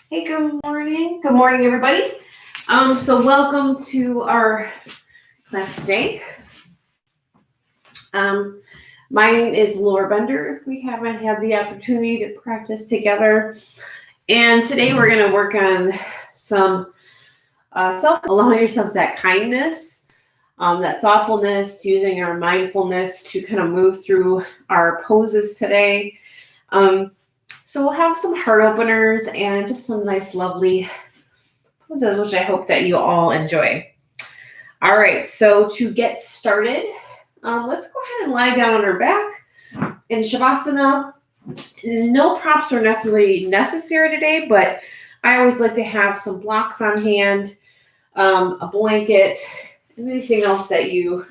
Hey, good morning. Good morning, everybody. So welcome to our class today. Um, my name is Laura Bender. We haven't had the opportunity to practice together, and today we're going to work on some allowing yourselves that kindness, that thoughtfulness, using our mindfulness to kind of move through our poses today. So we'll have some heart openers and just some nice, lovely poses, which I hope that you all enjoy. All right, so to get started, let's go ahead and lie down on our back in Shavasana. No props are necessary today, but I always like to have some blocks on hand, a blanket, and anything else that you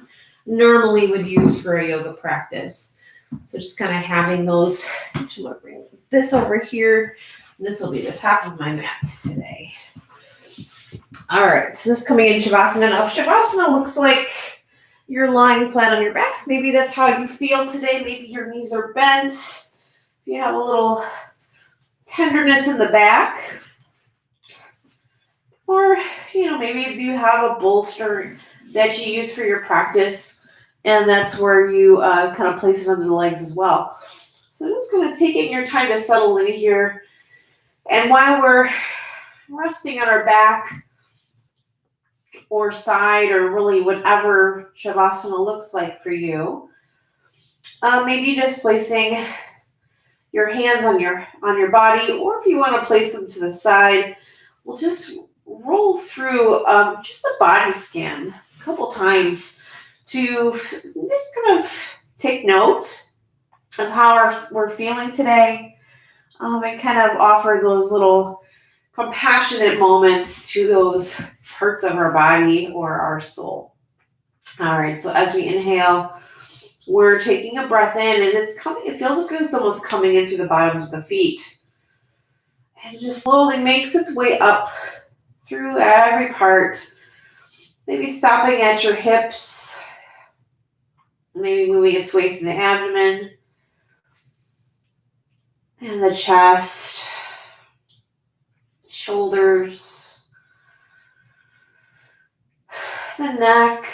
normally would use for a yoga practice. So just kind of having those. Actually, I'm gonna bring this over here. This will be the top of my mat today. All right, so this coming in Shavasana. Now, Shavasana looks like you're lying flat on your back. Maybe that's how you feel today. Maybe your knees are bent. You have a little tenderness in the back. Or, maybe you have a bolster that you use for your practice, and that's where you kind of place it under the legs as well. So just kind of taking your time to settle in here. And while we're resting on our back, or side, or really whatever Shavasana looks like for you. Maybe just placing your hands on your body, or if you want to place them to the side, we'll just roll through just a body scan a couple times to just kind of take note of how we're feeling today, and kind of offer those little compassionate moments to those parts of our body or our soul. All right, so as we inhale, we're taking a breath in, and it feels like it's almost coming in through the bottoms of the feet. And it just slowly makes its way up through every part, maybe stopping at your hips, maybe moving its way through the abdomen and the chest, shoulders, the neck,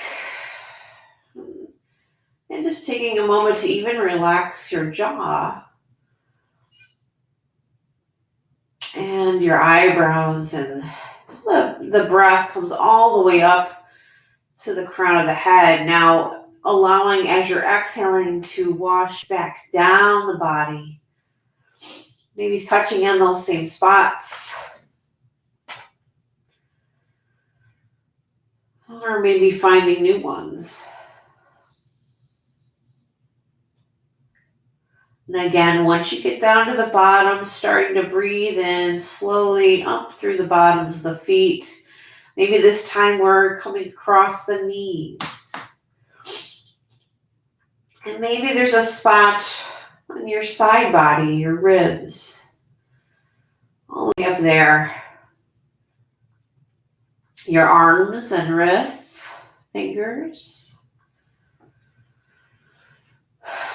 and just taking a moment to even relax your jaw and your eyebrows, and the breath comes all the way up to the crown of the head. Now, allowing as you're exhaling to wash back down the body, maybe touching on those same spots, or maybe finding new ones. And again, once you get down to the bottom, starting to breathe in slowly up through the bottoms of the feet. Maybe this time we're coming across the knees. And maybe there's a spot on your side body, your ribs, all the way up there. Your arms and wrists, fingers,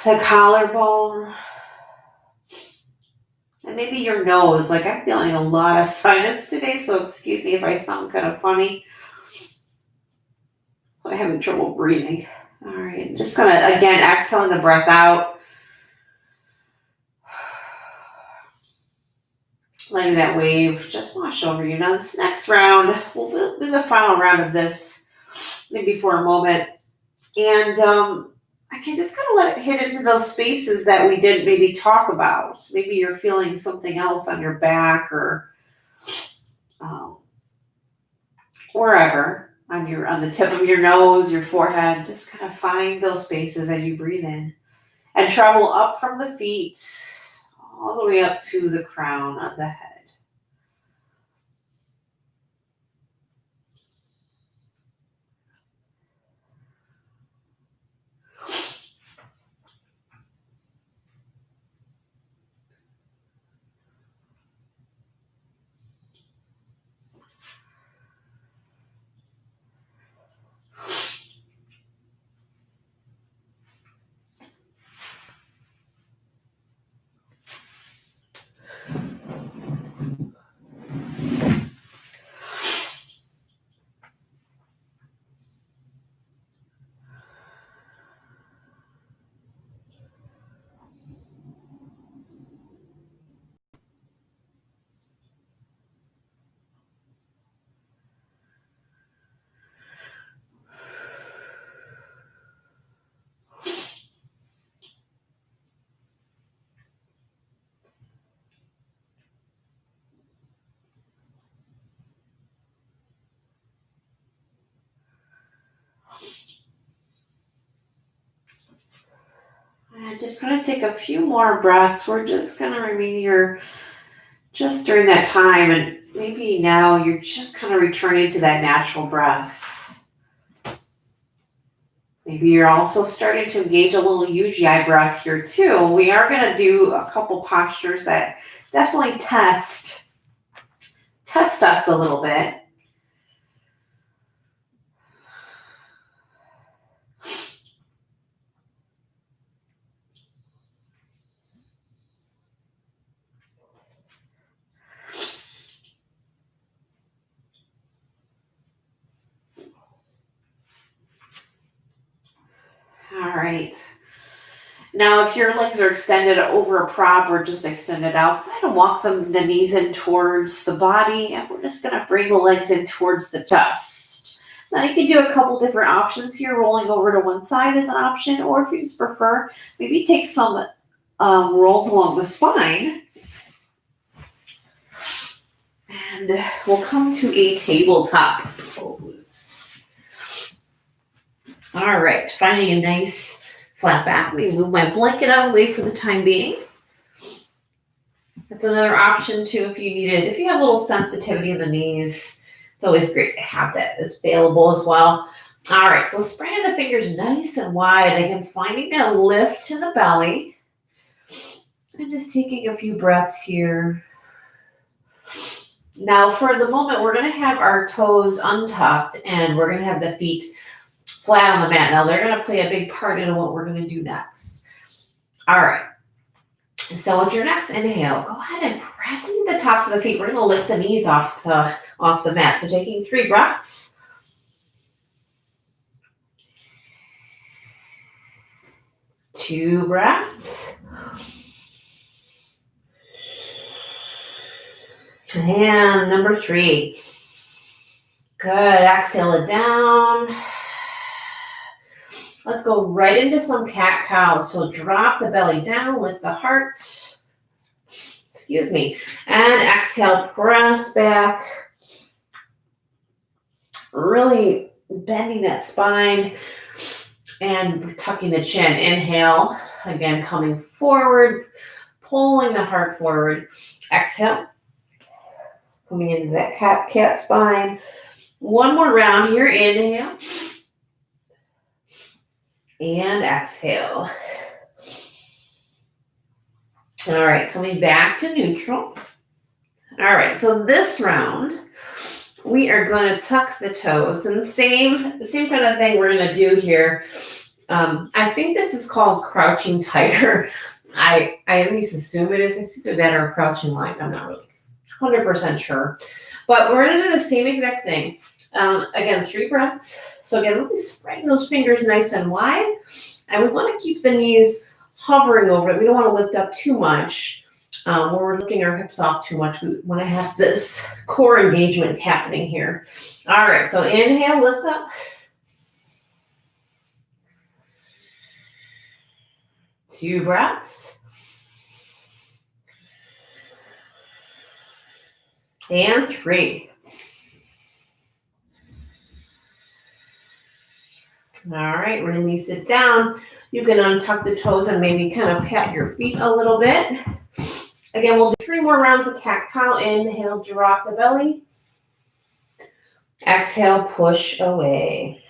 the collarbone, and maybe your nose. Like, I'm feeling a lot of sinus today, so excuse me if I sound kind of funny. I'm having trouble breathing. All right, just gonna, again, exhaling the breath out. Letting that wave just wash over you. Now, this next round, we'll do the final round of this, maybe for a moment. And I can just kind of let it hit into those spaces that we didn't maybe talk about. Maybe you're feeling something else on your back, or wherever, on the tip of your nose, your forehead. Just kind of find those spaces as you breathe in, and travel up from the feet all the way up to the crown of the head. And just going to take a few more breaths. We're just going to remain here just during that time. And maybe now you're just kind of returning to that natural breath. Maybe you're also starting to engage a little UGI breath here too. We are going to do a couple postures that definitely test us a little bit. All right. Now, if your legs are extended over a prop or just extended out, go ahead and walk the knees in towards the body, and we're just going to bring the legs in towards the chest. Now, you can do a couple different options here. Rolling over to one side is an option, or if you just prefer, maybe take some rolls along the spine. And we'll come to a tabletop pose. All right, finding a nice flat back. Let me move my blanket out of the way for the time being. That's another option too if you need it. If you have a little sensitivity in the knees, it's always great to have that available as well. All right, so spreading the fingers nice and wide. Again, finding that lift to the belly. And just taking a few breaths here. Now, for the moment, we're going to have our toes untucked and we're going to have the feet flat on the mat. Now, they're going to play a big part in what we're going to do next. All right. So with your next inhale, go ahead and press into the tops of the feet. We're going to lift the knees off the mat. So taking 3 breaths. Two breaths. And number 3. Good. Exhale it down. Let's go right into some cat-cow. So drop the belly down, lift the heart. Excuse me. And exhale, press back. Really bending that spine and tucking the chin. Inhale. Again, coming forward, pulling the heart forward. Exhale. Coming into that cat spine. One more round here. Inhale. And exhale. All right, coming back to neutral. All right, so this round, we are going to tuck the toes. And the same kind of thing we're going to do here. I think this is called crouching tiger. I at least assume it is. It's either that or crouching lion. I'm not really 100% sure. But we're going to do the same exact thing. Again, 3 breaths. So again, we'll be spreading those fingers nice and wide. And we want to keep the knees hovering over it. We don't want to lift up too much. Where we're lifting our hips off too much. We want to have this core engagement happening here. All right, so inhale, lift up. 2 breaths. And 3. All right, release it down. You can untuck the toes and maybe kind of pat your feet a little bit. Again, we'll do 3 more rounds of cat-cow. Inhale, drop the belly. Exhale, push away.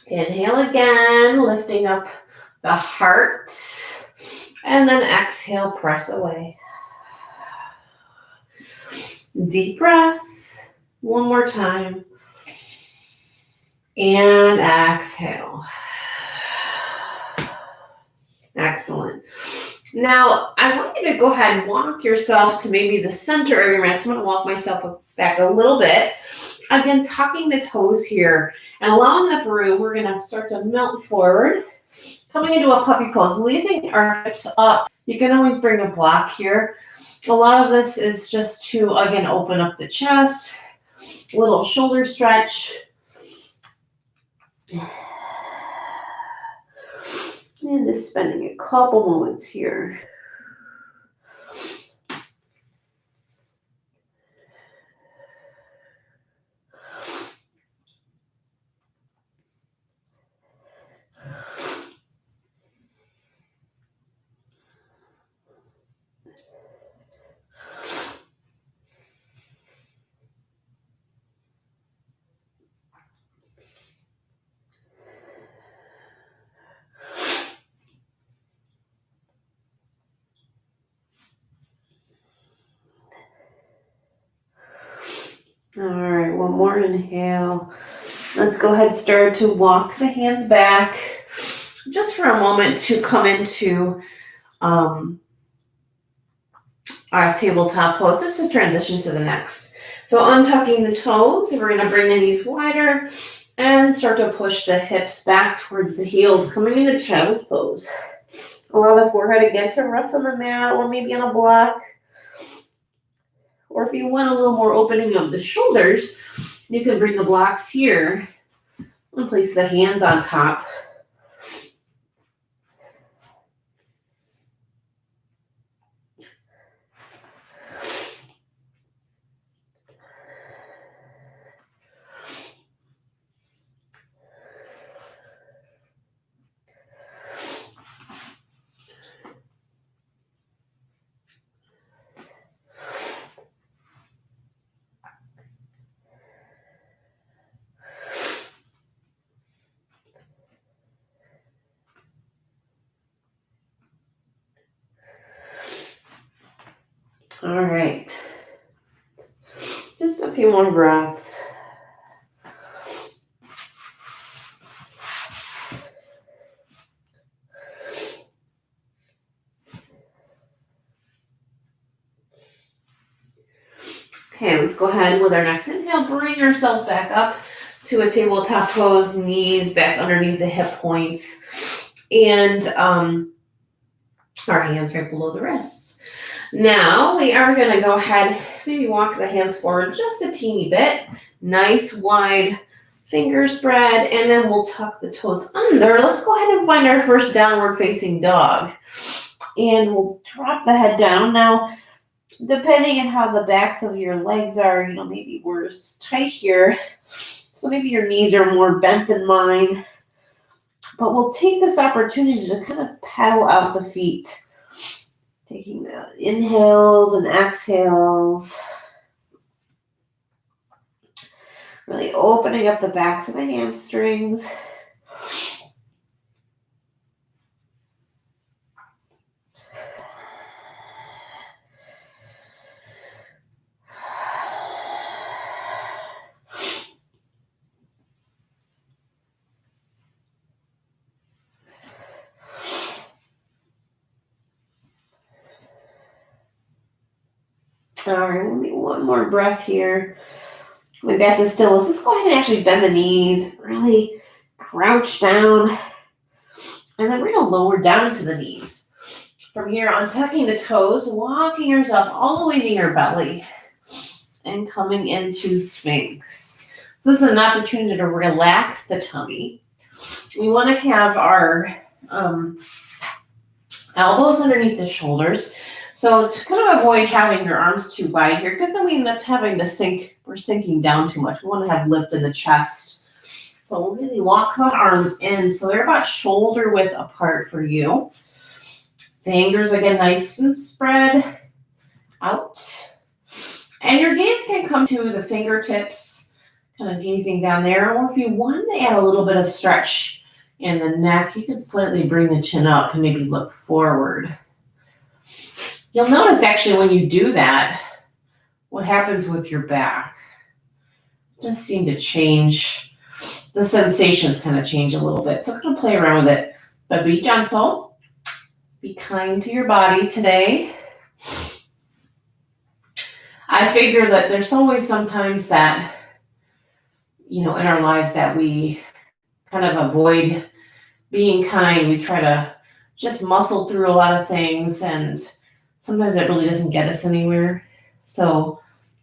Inhale again, lifting up the heart. And then exhale, press away. Deep breath. One more time. And exhale. Excellent. Now, I want you to go ahead and walk yourself to maybe the center of your mat. So I'm going to walk myself back a little bit. Again, tucking the toes here and allowing enough room. We're going to start to melt forward. Coming into a puppy pose, leaving our hips up. You can always bring a block here. A lot of this is just to, again, open up the chest. A little shoulder stretch. And just spending a couple moments here. All right, one more inhale. Let's go ahead and start to walk the hands back just for a moment to come into our tabletop pose. This is transition to the next. So untucking the toes, we're going to bring the knees wider and start to push the hips back towards the heels, coming into child's pose. Allow the forehead again to rest on the mat or maybe on a block. Or if you want a little more opening of the shoulders, you can bring the blocks here and place the hands on top. All right. Just a few more breaths. Okay, let's go ahead with our next inhale. Bring ourselves back up to a tabletop pose, knees back underneath the hip points, and our hands right below the wrists. Now we are going to go ahead, maybe walk the hands forward just a teeny bit. Nice wide finger spread, and then we'll tuck the toes under. Let's go ahead and find our first downward facing dog. And we'll drop the head down. Now, depending on how the backs of your legs are, maybe we're tight here. So maybe your knees are more bent than mine. But we'll take this opportunity to kind of paddle out the feet. Taking the inhales and exhales. Really opening up the backs of the hamstrings. All right, we'll need one more breath here. We got this still. Let's go ahead and actually bend the knees, really crouch down, and then we're going to lower down to the knees. From here, untucking the toes, walking yourself all the way to your belly, and coming into Sphinx. So this is an opportunity to relax the tummy. We want to have our elbows underneath the shoulders. So to kind of avoid having your arms too wide here, because then we end up having to sink, we're sinking down too much. We want to have lift in the chest. So we'll really walk the arms in so they're about shoulder width apart for you. Fingers again nice and spread out. And your gaze can come to the fingertips, kind of gazing down there. Or if you want to add a little bit of stretch in the neck, you can slightly bring the chin up and maybe look forward. You'll notice actually when you do that, what happens with your back. Just seem to change. The sensations kind of change a little bit. So I'm going to play around with it. But be gentle. Be kind to your body today. I figure that there's always sometimes that, in our lives that we kind of avoid being kind. We try to just muscle through a lot of things, and sometimes it really doesn't get us anywhere. So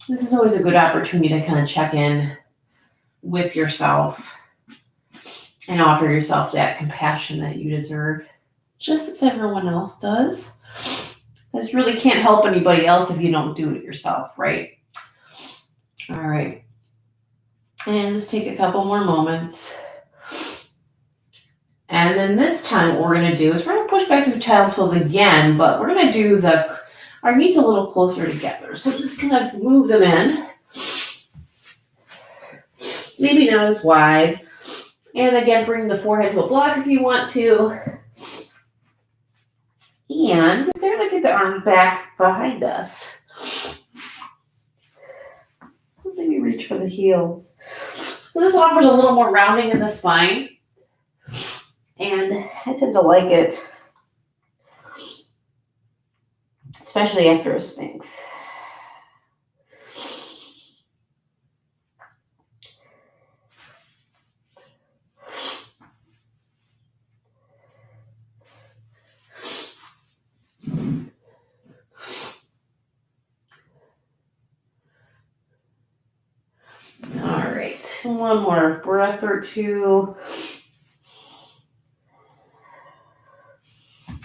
this is always a good opportunity to kind of check in with yourself and offer yourself that compassion that you deserve, just as everyone else does. Because you really can't help anybody else if you don't do it yourself, right? All right. And just take a couple more moments. And then this time what we're going to do is we're going to push back to child's pose again, but we're going to do our knees a little closer together. So just kind of move them in. Maybe not as wide. And again, bring the forehead to a block if you want to. And they're going to take the arm back behind us. Maybe reach reach for the heels. So this offers a little more rounding in the spine. And I tend to like it, especially after a Sphinx. All right, one more breath or two.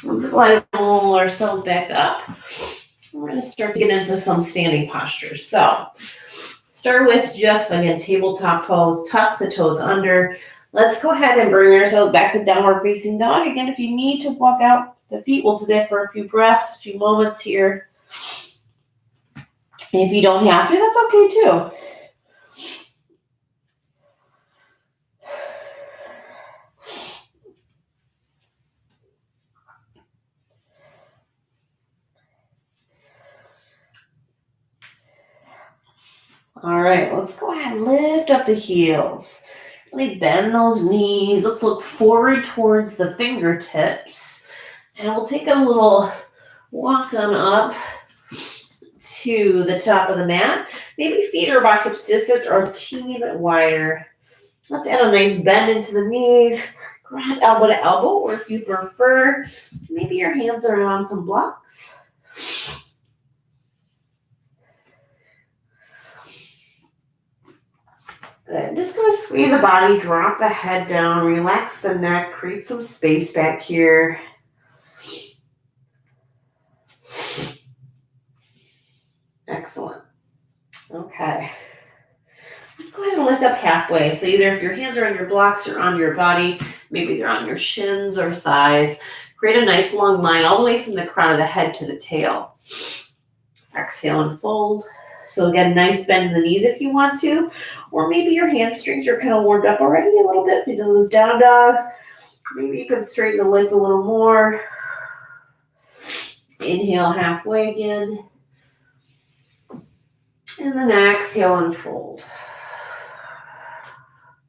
Let's go ahead and pull ourselves back up. We're going to start to get into some standing postures. So start with just, again, tabletop pose, tuck the toes under. Let's go ahead and bring ourselves back to downward facing dog. Again, if you need to walk out the feet, we'll do that for a few breaths, a few moments here. And if you don't have to, that's okay too. All right, let's go ahead and lift up the heels. Really bend those knees. Let's look forward towards the fingertips. And we'll take a little walk on up to the top of the mat. Maybe feet are about hip distance or a teeny bit wider. Let's add a nice bend into the knees. Grab elbow to elbow, or if you prefer, maybe your hands are on some blocks. Good. Just going to sway the body, drop the head down, relax the neck, create some space back here. Excellent. Okay. Let's go ahead and lift up halfway. So either if your hands are on your blocks or on your body, maybe they're on your shins or thighs. Create a nice long line all the way from the crown of the head to the tail. Exhale and fold. So again, nice bend in the knees if you want to, or maybe your hamstrings are kind of warmed up already a little bit. You do those down dogs. Maybe you can straighten the legs a little more. Inhale halfway again. And then exhale and fold.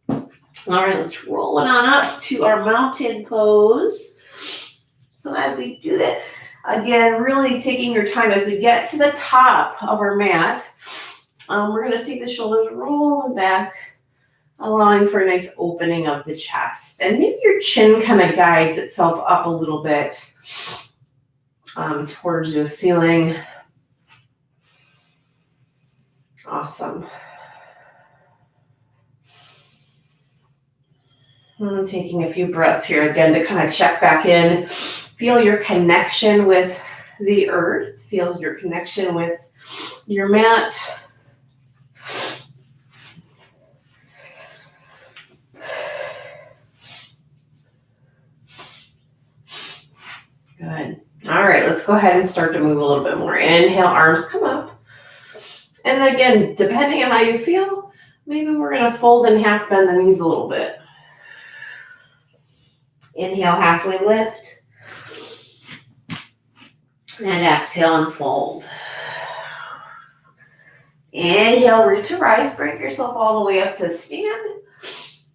All right, let's roll it on up to our mountain pose. So as we do that, again, really taking your time as we get to the top of our mat. We're going to take the shoulders, roll them back, allowing for a nice opening of the chest. And maybe your chin kind of guides itself up a little bit towards the ceiling. Awesome. And taking a few breaths here again to kind of check back in. Feel your connection with the earth. Feel your connection with your mat. Good. All right, let's go ahead and start to move a little bit more. Inhale, arms come up. And then again, depending on how you feel, maybe we're going to fold and half bend the knees a little bit. Inhale, halfway lift. And exhale and fold. Inhale, reach to rise. Bring yourself all the way up to stand.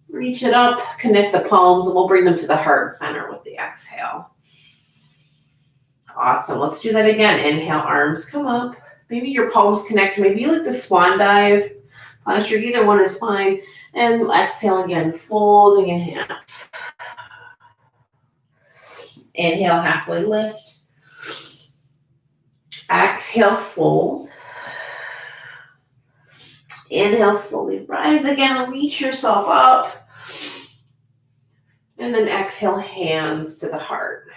Reach it up, connect the palms, and we'll bring them to the heart center with the exhale. Awesome. Let's do that again. Inhale, arms come up. Maybe your palms connect. Maybe you like the swan dive posture. Either one is fine. And exhale again, folding in half. Inhale, halfway lift. Exhale, fold. Inhale, slowly rise again. Reach yourself up. And then exhale, hands to the heart.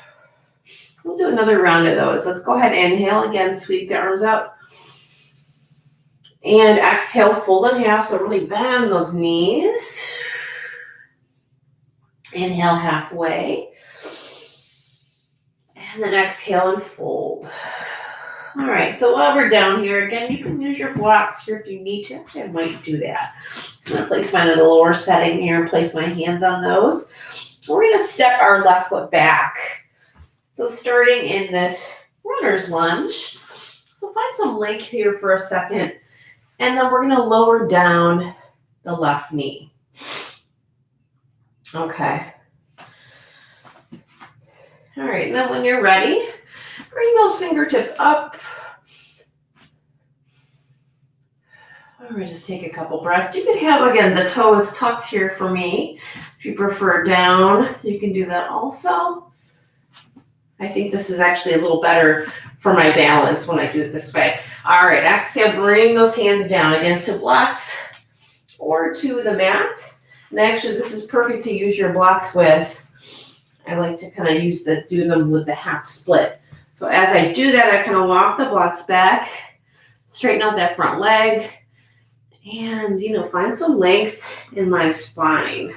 We'll do another round of those. Let's go ahead and inhale again. Sweep the arms up. And exhale, fold in half. So really bend those knees. Inhale, halfway. And then exhale and fold. All right, so while we're down here, again, you can use your blocks here if you need to. I might do that. I'm going to place mine at a lower setting here and place my hands on those. We're going to step our left foot back. So starting in this runner's lunge. So find some length here for a second. And then we're going to lower down the left knee. Okay. All right, and then when you're ready, bring those fingertips up. All right, just take a couple breaths. You can have, again, the toe is tucked here for me. If you prefer down, you can do that also. I think this is actually a little better for my balance when I do it this way. All right, exhale, bring those hands down again to blocks or to the mat. And actually, this is perfect to use your blocks with. I like to kind of do them with the half split. So as I do that, I kind of walk the blocks back, straighten out that front leg, and, find some length in my spine.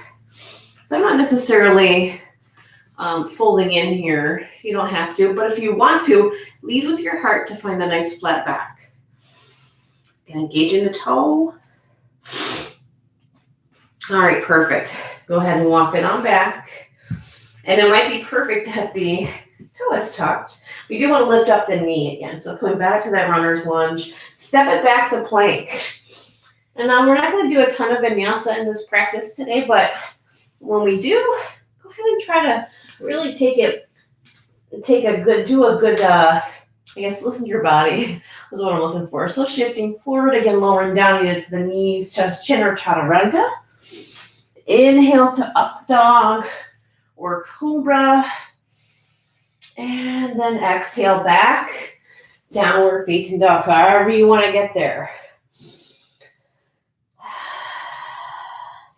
So I'm not necessarily folding in here. You don't have to, but if you want to, lead with your heart to find a nice flat back. And engage in the toe. All right, perfect. Go ahead and walk it on back. And it might be perfect that the toe is tucked. We do want to lift up the knee again. So coming back to that runner's lunge, step it back to plank. And now we're not going to do a ton of vinyasa in this practice today, but when we do, go ahead and try to really listen to your body is what I'm looking for. So shifting forward, again, lowering down either to the knees, chest, chin, or chaturanga. Inhale to up dog or cobra. And then exhale back, downward facing dog, however you want to get there.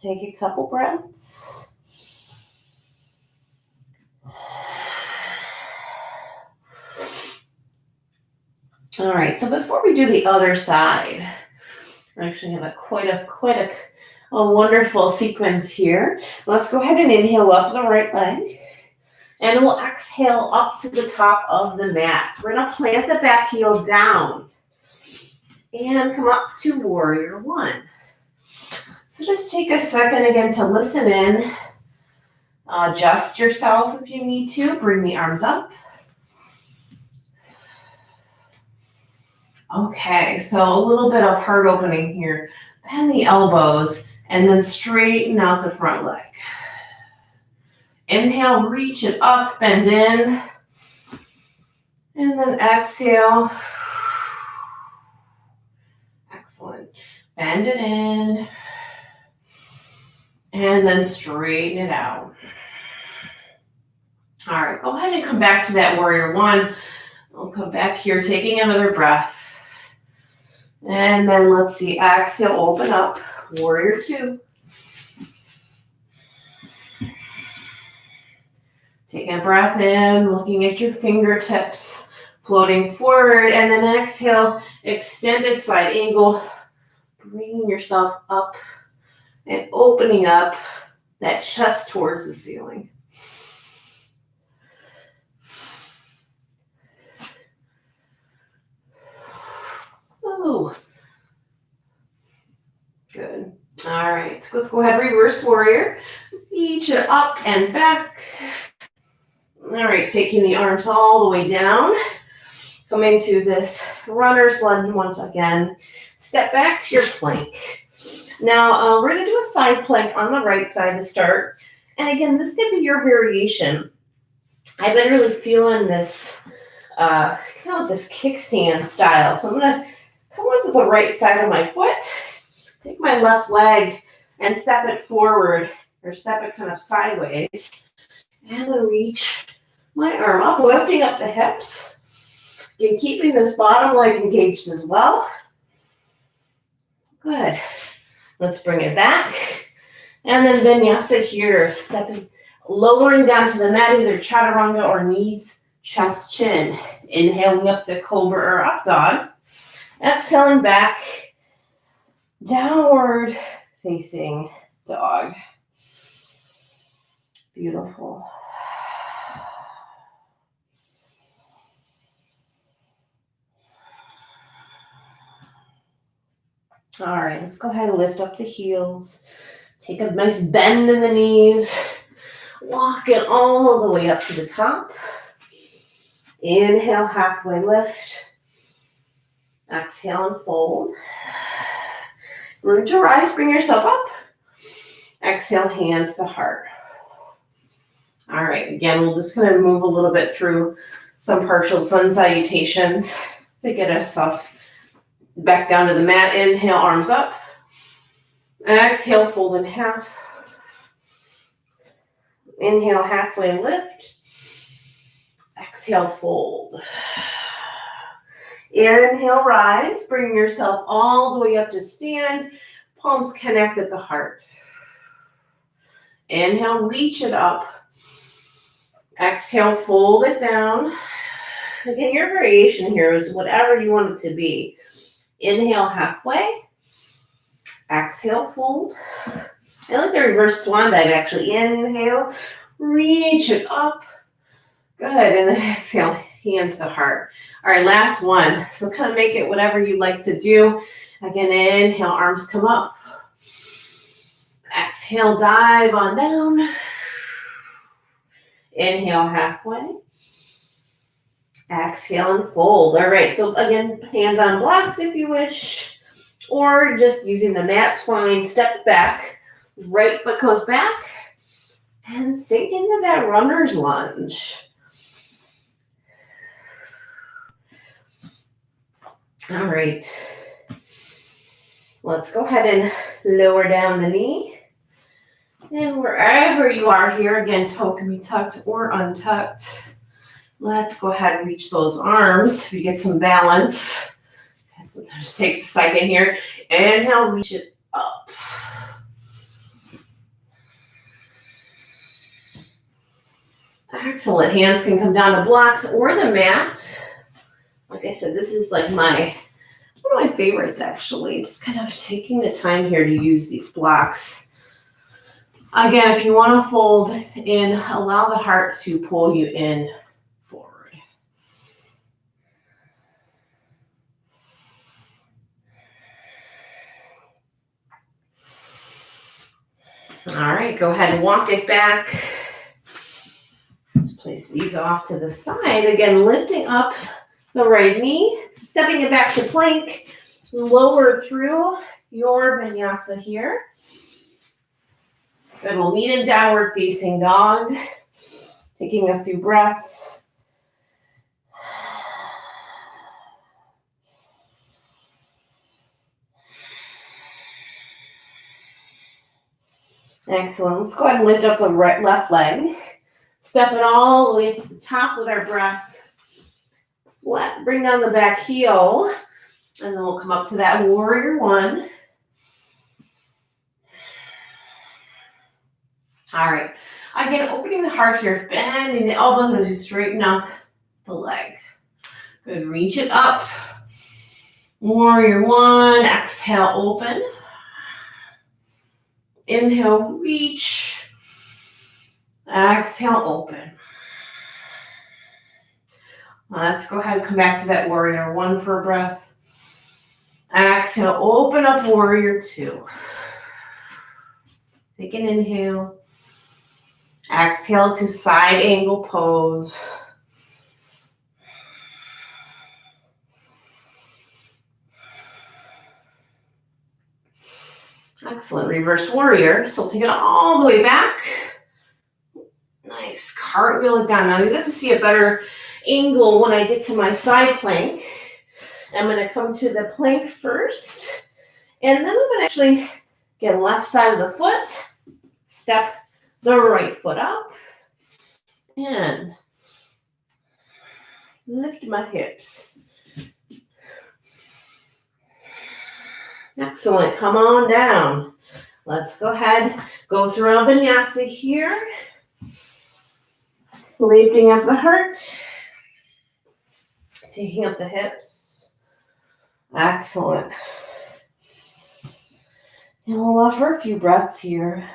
Take a couple breaths. All right, so before we do the other side, we actually have quite a wonderful sequence here. Let's go ahead and inhale up the right leg. And we'll exhale up to the top of the mat. We're going to plant the back heel down. And come up to warrior one. So just take a second again to listen in. Adjust yourself if you need to. Bring the arms up. Okay, so a little bit of heart opening here. Bend the elbows and then straighten out the front leg. Inhale, reach it up, bend in. And then exhale. Excellent. Bend it in. And then straighten it out. All right, go ahead and come back to that warrior one. We'll come back here, taking another breath. And then let's see, exhale, open up, warrior two. Taking a breath in, looking at your fingertips, floating forward, and then exhale, extended side angle, bringing yourself up and opening up that chest towards the ceiling. Oh, good. All right, so let's go ahead, reverse warrior. Reach it up and back. All right, taking the arms all the way down. Coming to this runner's lunge once again. Step back to your plank. Now, we're going to do a side plank on the right side to start. And again, this could be your variation. I've been really feeling this, kind of this kickstand style. So I'm going to come onto the right side of my foot, take my left leg and step it forward, or step it kind of sideways. And then reach my arm up, lifting up the hips. Again, keeping this bottom leg engaged as well. Good. Let's bring it back. And then vinyasa here, stepping, lowering down to the mat, either chaturanga or knees, chest, chin. Inhaling up to cobra or up dog. Exhaling back, downward facing dog. Beautiful. All right, let's go ahead and lift up the heels. Take a nice bend in the knees. Walk it all the way up to the top. Inhale, halfway lift. Exhale and fold. Room to rise, bring yourself up. Exhale, hands to heart. All right, again, we're just gonna move a little bit through some partial sun salutations to get ourselves back down to the mat. Inhale, arms up. Exhale, fold in half. Inhale, halfway lift. Exhale, fold. Inhale, rise. Bring yourself all the way up to stand. Palms connect at the heart. Inhale, reach it up. Exhale, fold it down. Again, your variation here is whatever you want it to be. Inhale, halfway. Exhale, fold. I like the reverse swan dive, actually. Inhale, reach it up. Good, and then exhale, hands to heart. All right, last one. So kind of make it whatever you like to do. Again, inhale, arms come up. Exhale, dive on down. Inhale, halfway. Exhale and fold. All right, so again, hands on blocks if you wish, or just using the mat's fine. Step back, right foot goes back, and sink into that runner's lunge. All right, let's go ahead and lower down the knee. And wherever you are here, again, toe can be tucked or untucked. Let's go ahead and reach those arms if you get some balance. Sometimes it takes a second here. Inhale, reach it up. Excellent. Hands can come down to blocks or the mat. Like I said, this is like one of my favorites, actually. Just kind of taking the time here to use these blocks. Again, if you want to fold in, allow the heart to pull you in forward. All right, go ahead and walk it back. Let's place these off to the side. Again, lifting up the right knee, stepping it back to plank, lower through your vinyasa here. Good, we'll meet in downward facing dog. Taking a few breaths. Excellent. Let's go ahead and lift up the left leg. Step it all the way to the top with our breath. Flat, bring down the back heel. And then we'll come up to that warrior one. All right. Again, opening the heart here, bending the elbows as you straighten out the leg. Good, reach it up. Warrior one, exhale, open. Inhale, reach. Exhale, open. Let's go ahead and come back to that warrior one for a breath. Exhale, open up warrior two. Take an inhale. Exhale to side angle pose. Excellent. Reverse warrior. So take it all the way back. Nice. Cartwheel it down. Now you get to see a better angle when I get to my side plank. I'm going to come to the plank first. And then I'm going to actually get left side of the foot. Step the right foot up. And lift my hips. Excellent. Come on down. Let's go ahead. Go through our vinyasa here. Lifting up the heart. Taking up the hips. Excellent. And we'll offer a few breaths here.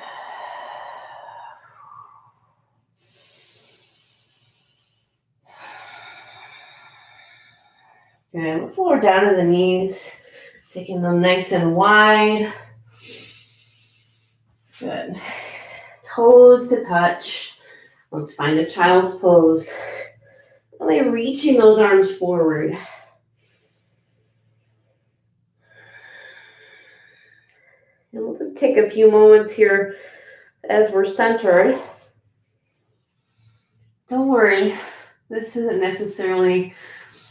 Good. Let's lower down to the knees. Taking them nice and wide. Good. Toes to touch. Let's find a child's pose. Really reaching those arms forward. And we'll just take a few moments here as we're centered. Don't worry, this isn't necessarily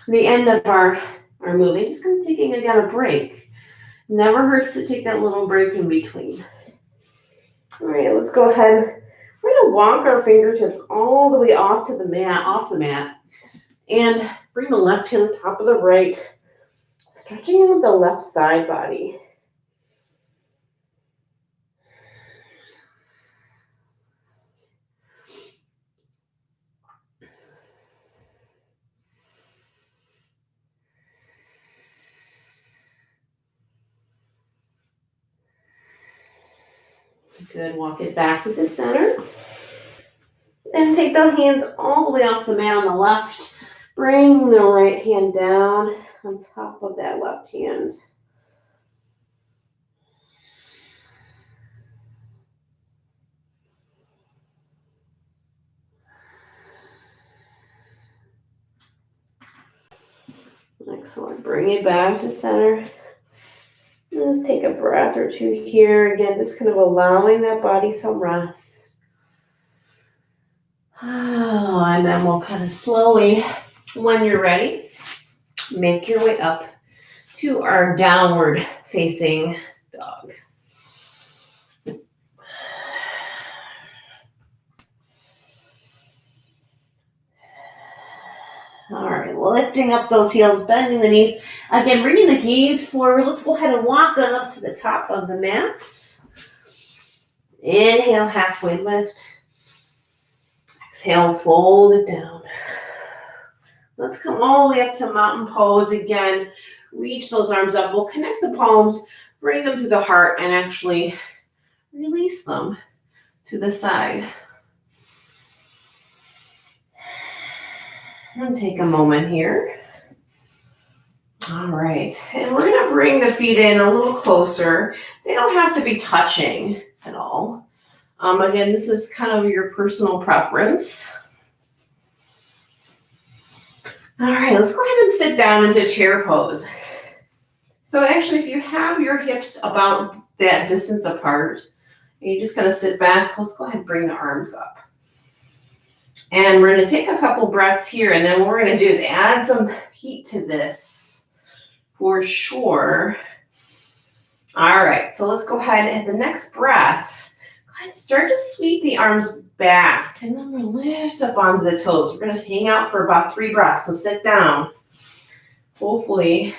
the end of our moving. Just kind of taking again a break. Never hurts to take that little break in between. All right, let's go ahead. We're going to walk our fingertips all the way off the mat, and bring the left hand on top of the right, stretching out the left side body. Good, walk it back to the center. And take the hands all the way off the mat on the left. Bring the right hand down on top of that left hand. Excellent. Bring it back to center. Just take a breath or two here. Again, just kind of allowing that body some rest. Oh, and then we'll kind of slowly, when you're ready, make your way up to our downward facing dog. All right, lifting up those heels, bending the knees. Again, bringing the gaze forward. Let's go ahead and walk on up to the top of the mat. Inhale, halfway lift. Exhale, fold it down. Let's come all the way up to mountain pose again. Reach those arms up. We'll connect the palms, bring them to the heart, and actually release them to the side. And take a moment here. All right, and we're gonna bring the feet in a little closer. They don't have to be touching at all. Again, this is kind of your personal preference. All right, let's go ahead and sit down into chair pose. So actually, if you have your hips about that distance apart, and you just kind of sit back, let's go ahead and bring the arms up. And we're going to take a couple breaths here, and then what we're going to do is add some heat to this for sure. All right, so let's go ahead and the next breath, go ahead and start to sweep the arms back, and then we'll lift up onto the toes. We're going to hang out for about 3 breaths, so sit down. Hopefully.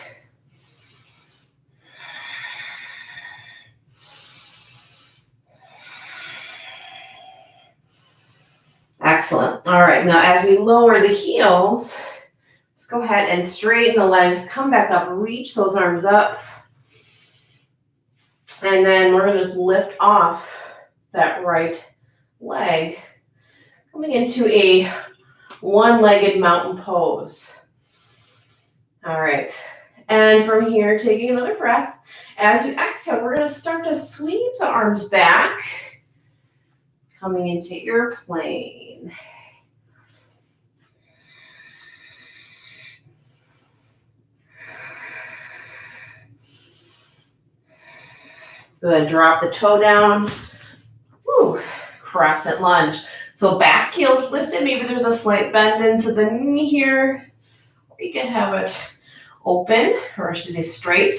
Excellent. All right, now as we lower the heels, let's go ahead and straighten the legs, come back up, reach those arms up. And then we're going to lift off that right leg, coming into a one-legged mountain pose. All right, and from here, taking another breath. As you exhale, we're going to start to sweep the arms back, coming into your plane. Good, drop the toe down. Woo, crescent lunge. So back heel's lifted, maybe there's a slight bend into the knee here. You can have it open, or I should say straight.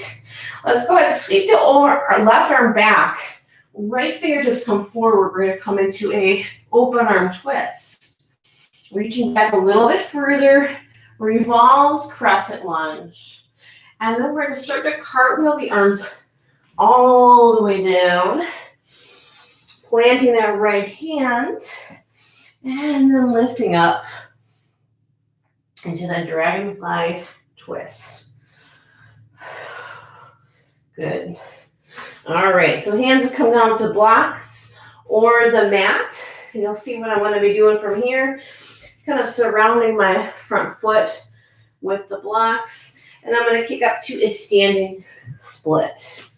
Let's go ahead and sweep the our left arm back. Right fingertips come forward. We're going to come into a open arm twist. Reaching back a little bit further, revolves, crescent lunge. And then we're going to start to cartwheel the arms all the way down, planting that right hand, and then lifting up into that dragonfly twist. Good. All right, so hands will come down to blocks or the mat. And you'll see what I'm going to be doing from here. Kind of surrounding my front foot with the blocks. And I'm going to kick up to a standing split.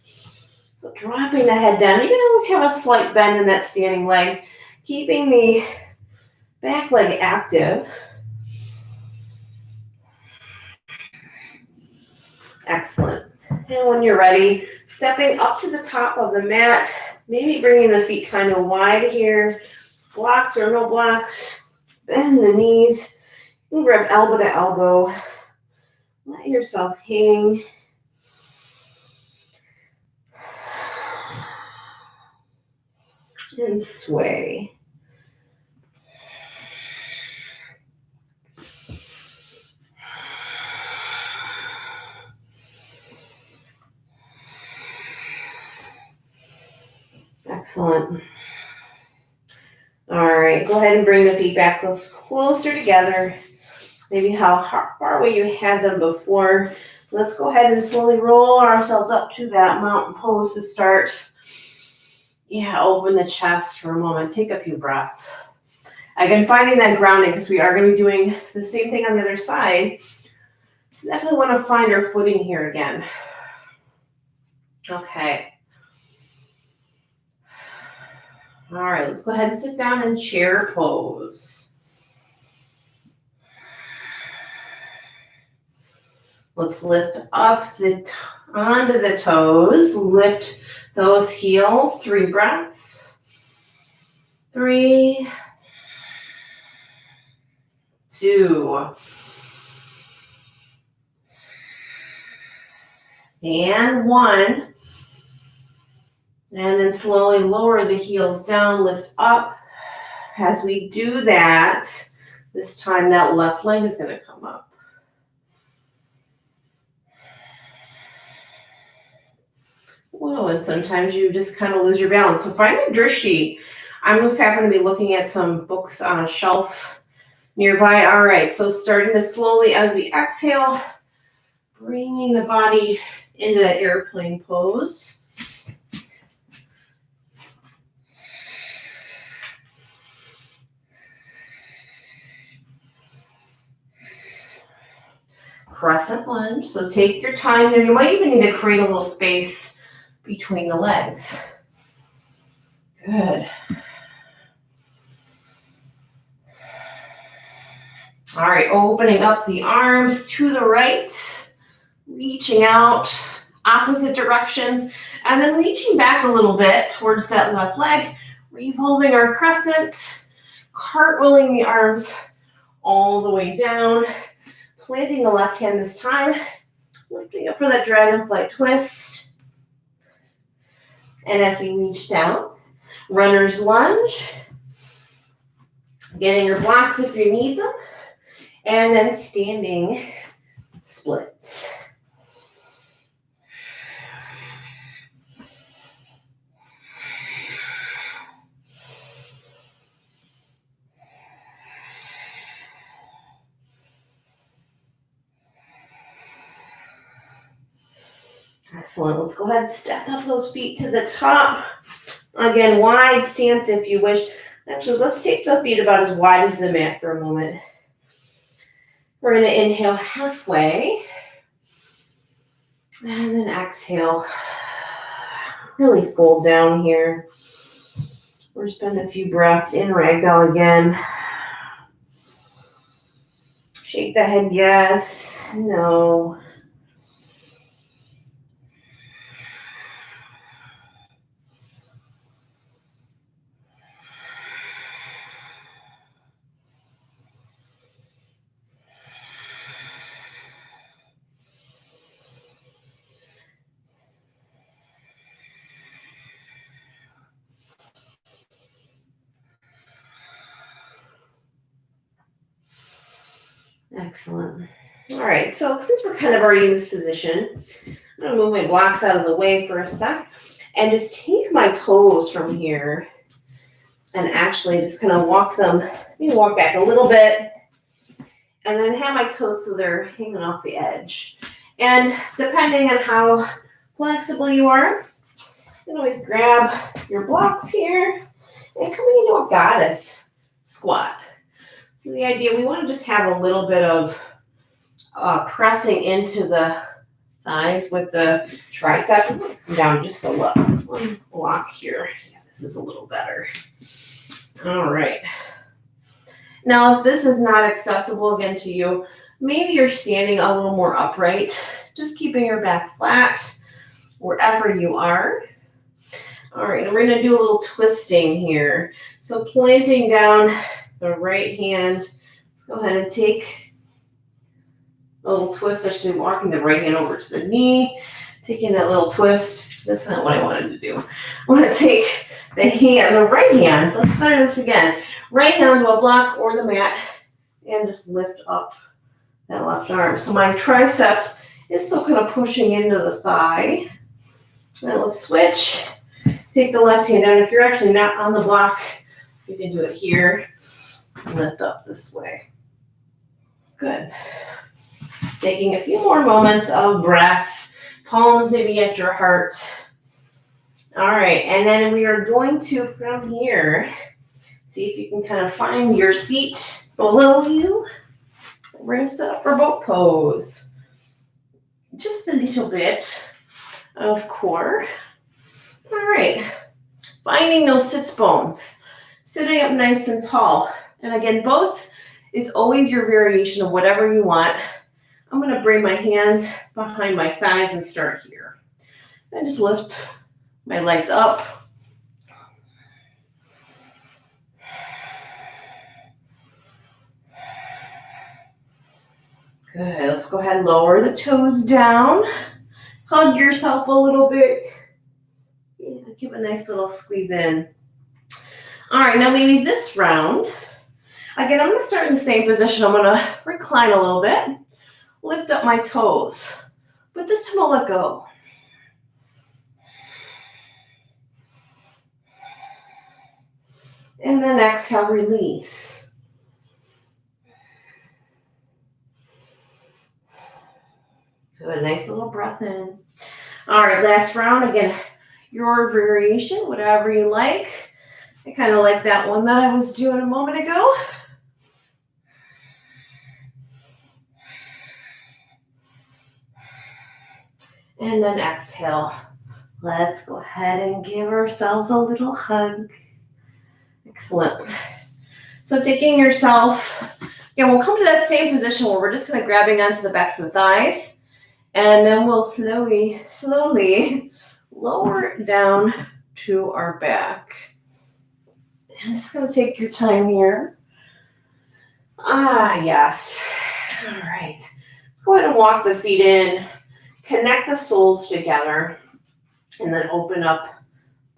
So dropping the head down. You can always have a slight bend in that standing leg. Keeping the back leg active. Excellent. And when you're ready, stepping up to the top of the mat, maybe bringing the feet kind of wide here. Blocks or no blocks, bend the knees. You can grab elbow to elbow. Let yourself hang. And sway. Excellent. All right, go ahead and bring the feet back closer together. Maybe how far away you had them before. Let's go ahead and slowly roll ourselves up to that mountain pose to start. Yeah, open the chest for a moment. Take a few breaths. Again, finding that grounding because we are going to be doing the same thing on the other side. So definitely want to find our footing here again. Okay. All right, let's go ahead and sit down in chair pose. Let's lift up onto the toes. Lift those heels. 3 breaths. 3, 2, and 1. And then slowly lower the heels down, lift up. As we do that, this time that left leg is going to come up. Whoa, and sometimes you just kind of lose your balance. So find a drishti. I just happen to be looking at some books on a shelf nearby. All right, so starting to slowly, as we exhale, bringing the body into that airplane pose. Crescent lunge. So take your time there. You might even need to create a little space between the legs. Good. All right, opening up the arms to the right, reaching out opposite directions, and then reaching back a little bit towards that left leg, revolving our crescent, cartwheeling the arms all the way down. Planting the left hand this time, lifting up for that dragonfly twist. And as we reach down, runner's lunge, getting your blocks if you need them, and then standing splits. Excellent. Let's go ahead and step up those feet to the top. Again, wide stance if you wish. Actually, let's take the feet about as wide as the mat for a moment. We're going to inhale halfway. And then exhale. Really fold down here. We're spending a few breaths in ragdoll again. Shake the head, yes, no. Excellent. All right, so since we're kind of already in this position, I'm going to move my blocks out of the way for a sec and just take my toes from here and actually just kind of walk them, maybe walk back a little bit and then have my toes so they're hanging off the edge. And depending on how flexible you are, you can always grab your blocks here and coming into a goddess squat. So the idea, we want to just have a little bit of pressing into the thighs with the tricep. Come down just a little. One block here. Yeah, this is a little better. All right. Now, if this is not accessible again to you, maybe you're standing a little more upright just keeping your back flat wherever you are. All right, and we're gonna do a little twisting here. So planting down the right hand, let's go ahead and take a little twist. Actually walking the right hand over to the knee, taking that little twist. That's not what I wanted to do. I want to take the right hand, let's start this again. Right hand to a block or the mat and just lift up that left arm. So my tricep is still kind of pushing into the thigh. Now let's switch. Take the left hand down. If you're actually not on the block, you can do it here. Lift up this way. Good. Taking a few more moments of breath. Palms maybe at your heart. All right, and then we are going to, from here, see if you can kind of find your seat below you. We're going to set up for boat pose. Just a little bit of core. All right, finding those sits bones, sitting up nice and tall. And again, both is always your variation of whatever you want. I'm going to bring my hands behind my thighs and start here. And just lift my legs up. Good, let's go ahead and lower the toes down. Hug yourself a little bit. Yeah, give a nice little squeeze in. All right, now maybe this round. Again, I'm gonna start in the same position. I'm gonna recline a little bit, lift up my toes, but this time I'll let go. And then exhale, release. Good, nice little breath in. All right, last round. Again, your variation, whatever you like. I kind of like that one that I was doing a moment ago. And then exhale. Let's go ahead and give ourselves a little hug. Excellent. So taking yourself, again, we'll come to that same position where we're just kind of grabbing onto the backs of the thighs. And then we'll slowly lower down to our back. I'm just going to take your time here. Ah, yes. All right. Let's go ahead and walk the feet in. Connect the soles together. And then open up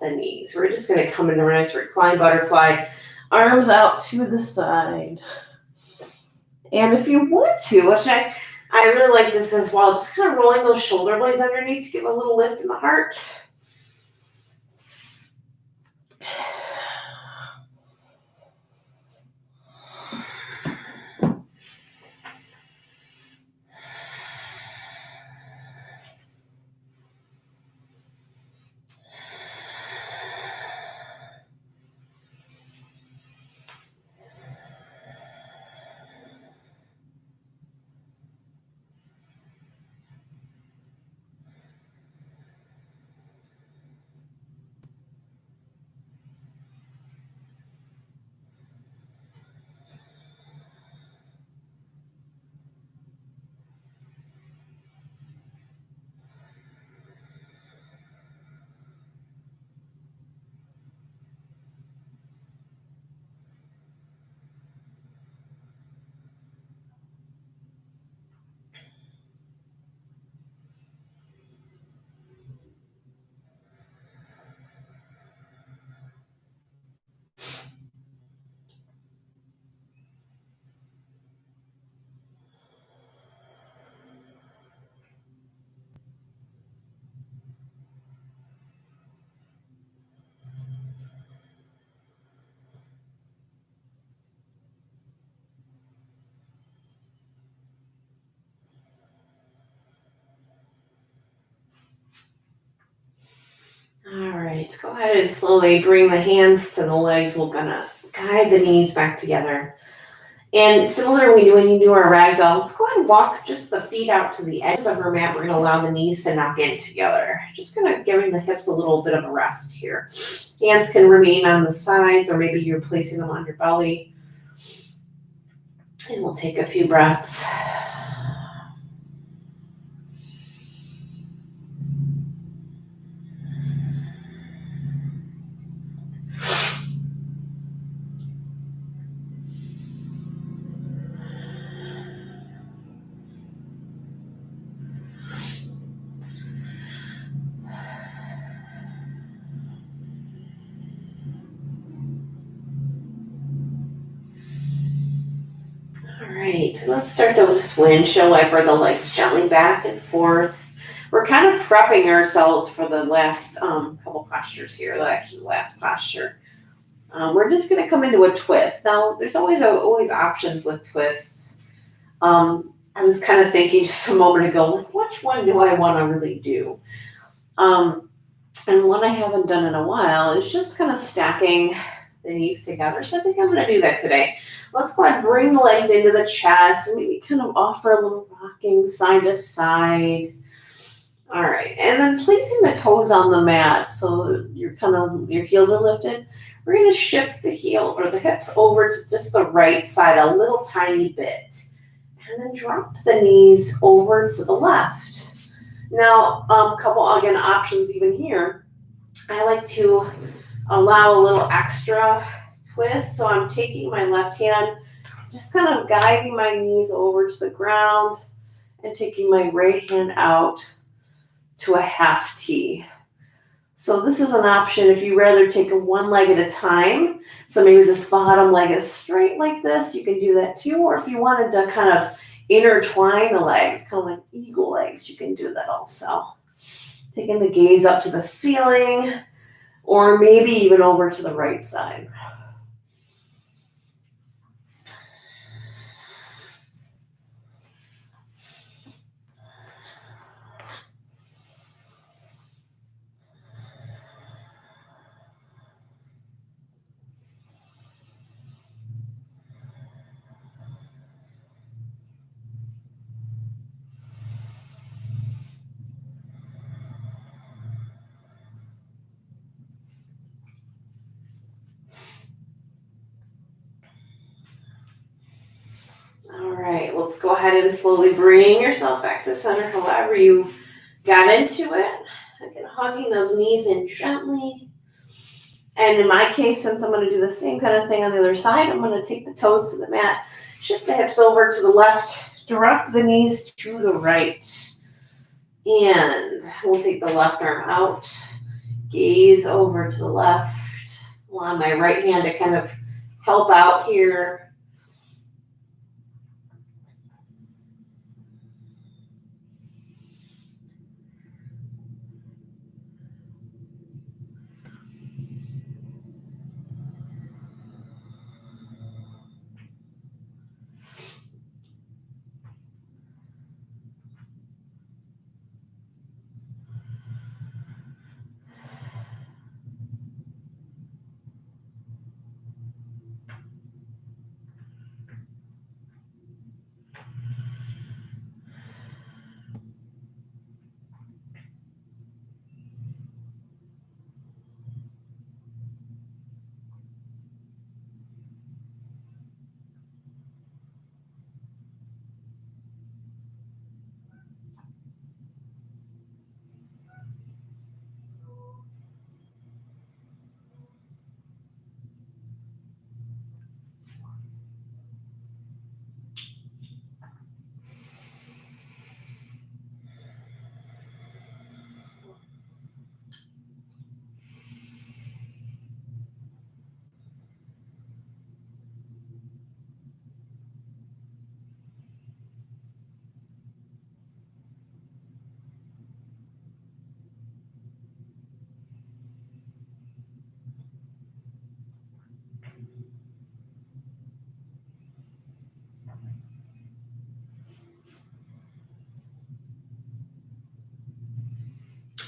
the knees. We're just going to come into a nice recline butterfly. Arms out to the side. And if you want to, which I really like this as well, just kind of rolling those shoulder blades underneath to give a little lift in the heart. All right, go ahead and slowly bring the hands to the legs. We're gonna guide the knees back together. And similarly, when you do our ragdoll, let's go ahead and walk just the feet out to the edges of our mat. We're gonna allow the knees to knock in together. Just gonna giving the hips a little bit of a rest here. Hands can remain on the sides, or maybe you're placing them on your belly. And we'll take a few breaths. right, so let's start to just windshield wiper the legs gently back and forth. We're kind of prepping ourselves for the last couple postures here, actually the last posture. We're just gonna come into a twist. Now, there's always options with twists. I was kind of thinking just a moment ago, like, which one do I want to really do? And one I haven't done in a while is just kind of stacking the knees together. So I think I'm going to do that today. Let's go ahead and bring the legs into the chest and maybe kind of offer a little rocking side to side. All right, and then placing the toes on the mat so your heels are lifted. We're going to shift the heel or the hips over to just the right side a little tiny bit. And then drop the knees over to the left. Now, a couple, again, options even here. I like to allow a little extra twist. So I'm taking my left hand, just kind of guiding my knees over to the ground and taking my right hand out to a half T. So this is an option if you rather take a one leg at a time. So maybe this bottom leg is straight like this, you can do that too. Or if you wanted to kind of intertwine the legs, kind of like eagle legs, you can do that also. Taking the gaze up to the ceiling, or maybe even over to the right side. All right, let's go ahead and slowly bring yourself back to center however you got into it. Again, hugging those knees in gently. And in my case, since I'm going to do the same kind of thing on the other side, I'm going to take the toes to the mat, shift the hips over to the left, drop the knees to the right. And we'll take the left arm out, gaze over to the left. Allow my right hand to kind of help out here.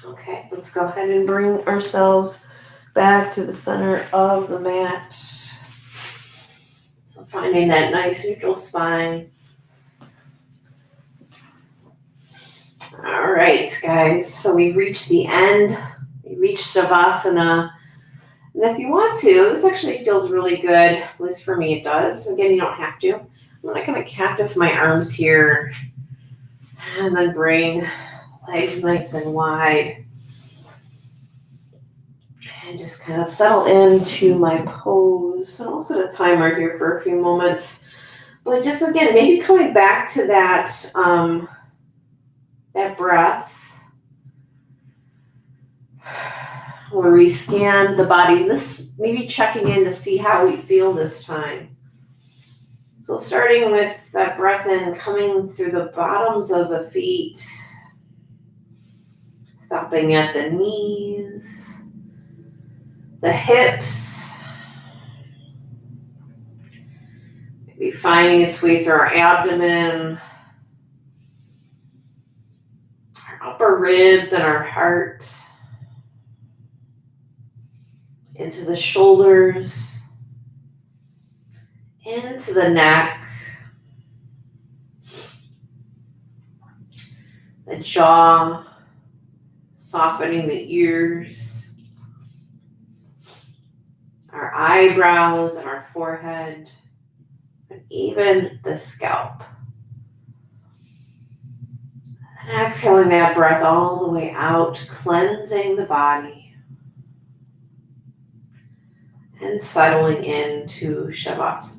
Okay, let's go ahead and bring ourselves back to the center of the mat. So finding that nice neutral spine. All right, guys, so we reached the end. We reached Savasana. And if you want to, this actually feels really good. At least for me it does. Again, you don't have to. I'm gonna kind of cactus my arms here and then bring legs nice and wide. And just kind of settle into my pose. And I'll set a timer here for a few moments. But just again, maybe coming back to that, that breath. Where we scan the body. This maybe checking in to see how we feel this time. So starting with that breath in, coming through the bottoms of the feet, stopping at the knees, the hips, maybe finding its way through our abdomen, our upper ribs and our heart, into the shoulders, into the neck, the jaw, softening the ears, our eyebrows and our forehead, and even the scalp. And exhaling that breath all the way out, cleansing the body, and settling into Shavasana.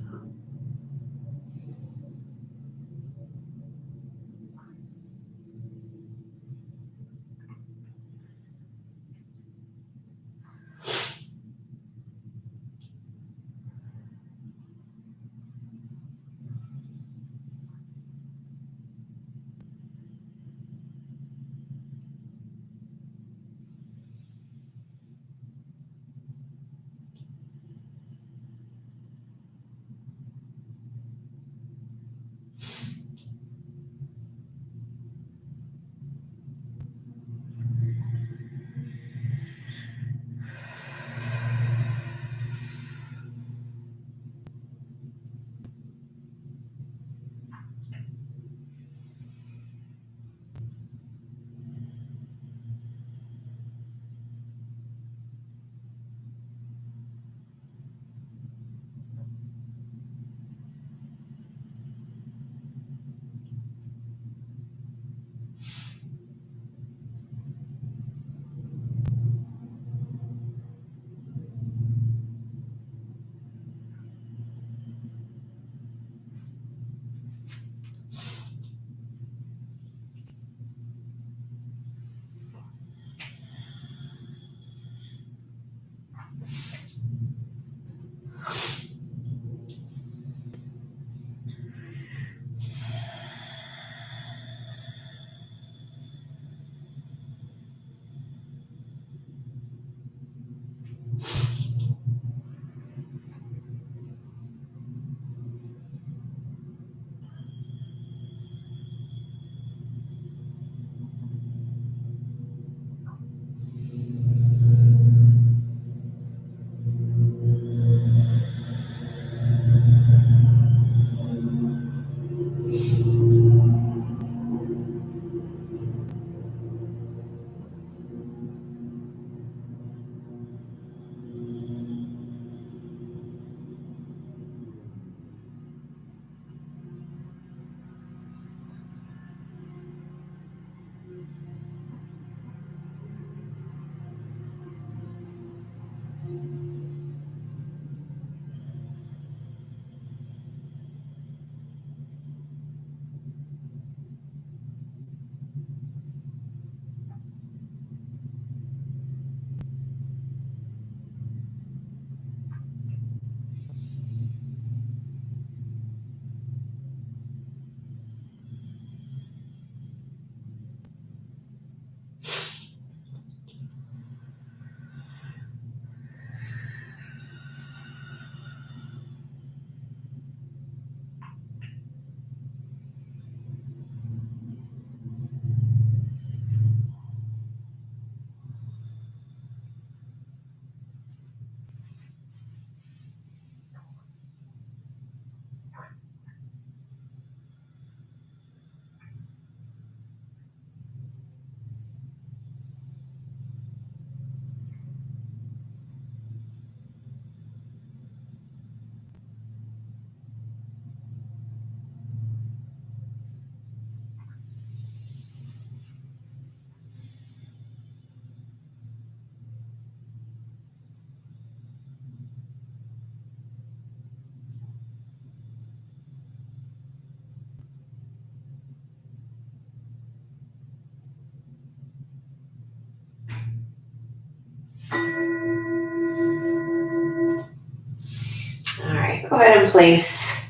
All right, go ahead and place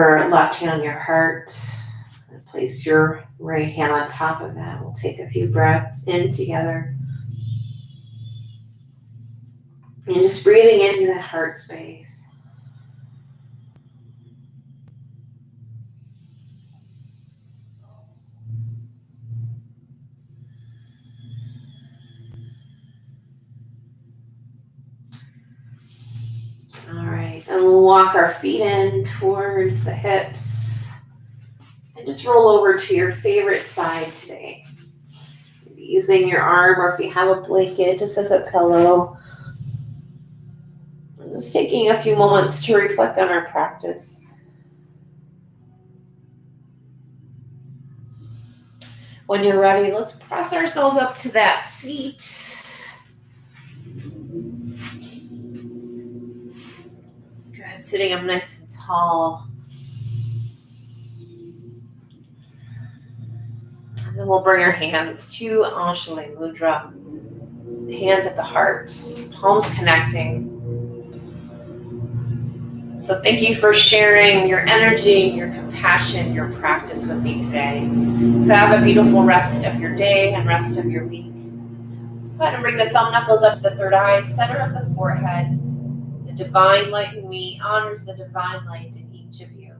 your left hand on your heart and place your right hand on top of that. We'll take a few breaths in together. And just breathing into that heart space. All right, and we'll walk our feet in towards the hips and just roll over to your favorite side today. Maybe using your arm, or if you have a blanket just as a pillow. And just taking a few moments to reflect on our practice. When you're ready, let's press ourselves up to that seat. Good, sitting up nice and tall. And then we'll bring our hands to Anjali Mudra. Hands at the heart, palms connecting. So thank you for sharing your energy, your compassion, your practice with me today. So have a beautiful rest of your day and rest of your week. Let's go ahead and bring the thumb knuckles up to the third eye, center of the forehead. The divine light in me honors the divine light in each of you.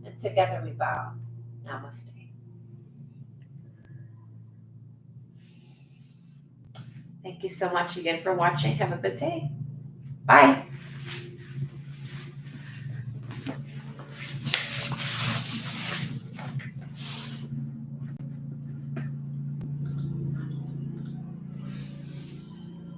And together we bow. Namaste. Thank you so much again for watching. Have a good day. Bye.